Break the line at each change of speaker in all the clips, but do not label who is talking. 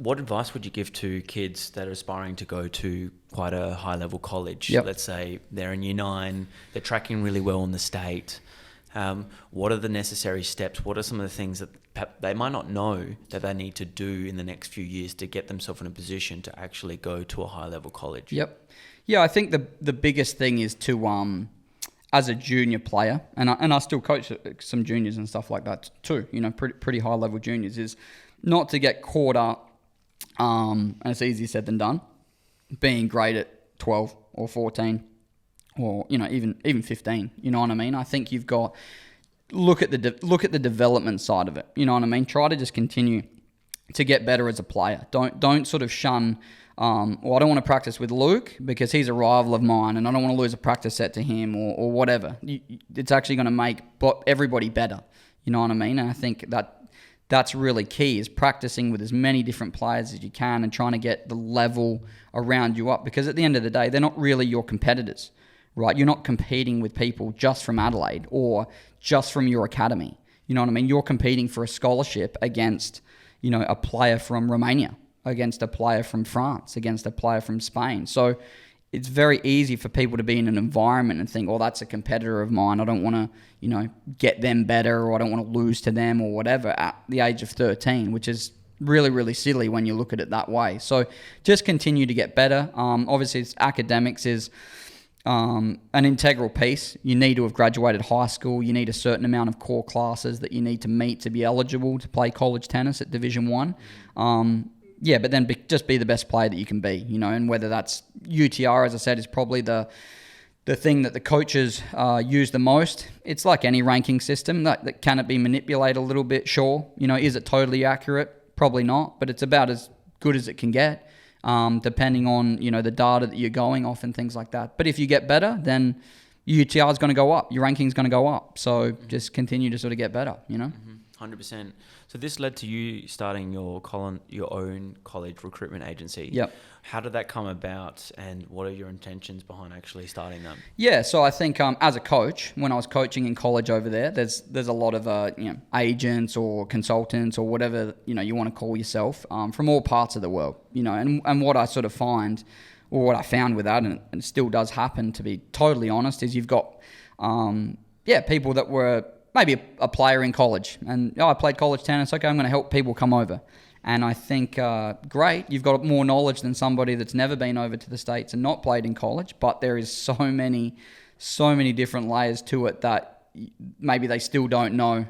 what advice would you give to kids that are aspiring to go to quite a high level college?
Yep.
Let's say they're in year 9, they're tracking really well in the state. What are the necessary steps? What are some of the things that they might not know that they need to do in the next few years to get themselves in a position to actually go to a high level college?
Yep. Yeah, I think the biggest thing is to, as a junior player, and I still coach some juniors and stuff like that too, pretty high level juniors, is not to get caught up, and it's easier said than done, being great at 12 or 14 or, even 15, you know what I mean? I think you've got, look at the development side of it, you know what I mean? Try to just continue to get better as a player. Don't sort of shun, I don't want to practice with Luke because he's a rival of mine and I don't want to lose a practice set to him or whatever. It's actually going to make everybody better, you know what I mean? And I think that's really key, is practicing with as many different players as you can and trying to get the level around you up, because at the end of the day, they're not really your competitors, right? You're not competing with people just from Adelaide or just from your academy. You know what I mean? You're competing for a scholarship against, a player from Romania, against a player from France, against a player from Spain. So it's very easy for people to be in an environment and think, oh, that's a competitor of mine. I don't want to, get them better, or I don't want to lose to them or whatever at the age of 13, which is really, really silly when you look at it that way. So just continue to get better. Obviously, academics is an integral piece. You need to have graduated high school. You need a certain amount of core classes that you need to meet to be eligible to play college tennis at Division 1. Yeah, but then just be the best player that you can be, and whether that's UTR, as I said, is probably the thing that the coaches use the most. It's like any ranking system. That can it be manipulated a little bit? Sure. Is it totally accurate? Probably not, but it's about as good as it can get, depending on, the data that you're going off and things like that. But if you get better, then UTR is going to go up. Your ranking is going to go up. So just continue to sort of get better,
100%. So this led to you starting your own college recruitment agency.
Yep.
How did that come about, and what are your intentions behind actually starting them?
Yeah, so I think as a coach, when I was coaching in college over there, there's a lot of agents or consultants or whatever you want to call yourself from all parts of the world. And what I sort of find, or what I found with that, and it still does happen, to be totally honest, is you've got people that were maybe a player in college, and I played college tennis. Okay, I'm going to help people come over. And I think, great, you've got more knowledge than somebody that's never been over to the States and not played in college, but there is so many different layers to it that maybe they still don't know,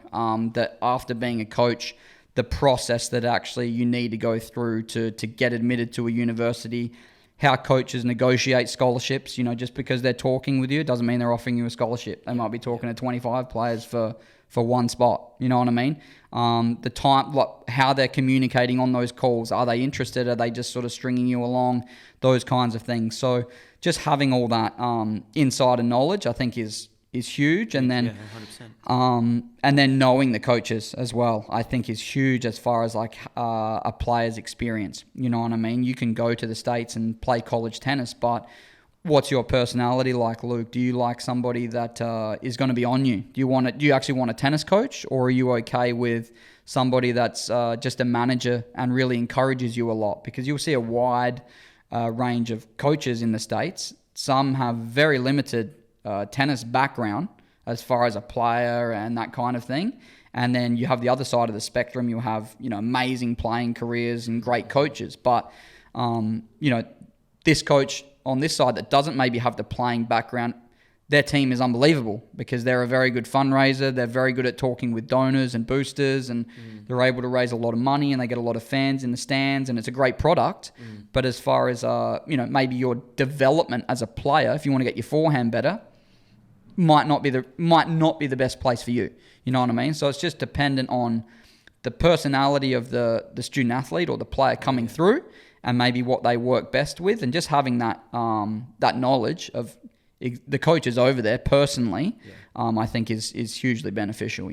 that after being a coach, the process that actually you need to go through to get admitted to a university, how coaches negotiate scholarships. Just because they're talking with you doesn't mean they're offering you a scholarship. They might be talking to 25 players for one spot. You know what I mean? The time, how they're communicating on those calls. Are they interested? Are they just sort of stringing you along? Those kinds of things. So just having all that insider knowledge, I think, is huge. And then,
100%.
And then knowing the coaches as well, I think, is huge as far as a player's experience. You know what I mean? You can go to the States and play college tennis, but what's your personality like, Luke? Do you like somebody that is going to be on you? Do you actually want a tennis coach, or are you okay with somebody that's just a manager and really encourages you a lot? Because you'll see a wide range of coaches in the States. Some have very limited tennis background as far as a player and that kind of thing. And then you have the other side of the spectrum. You'll have, amazing playing careers and great coaches. But, this coach on this side that doesn't maybe have the playing background, their team is unbelievable because they're a very good fundraiser. They're very good at talking with donors and boosters, and they're able to raise a lot of money, and they get a lot of fans in the stands, and it's a great product. But as far as, maybe your development as a player, if you want to get your forehand better, might not be the best place for you. You know what I mean? So it's just dependent on the personality of the student athlete or the player coming through, and maybe what they work best with, and just having that knowledge of the coaches over there personally, I think is hugely beneficial.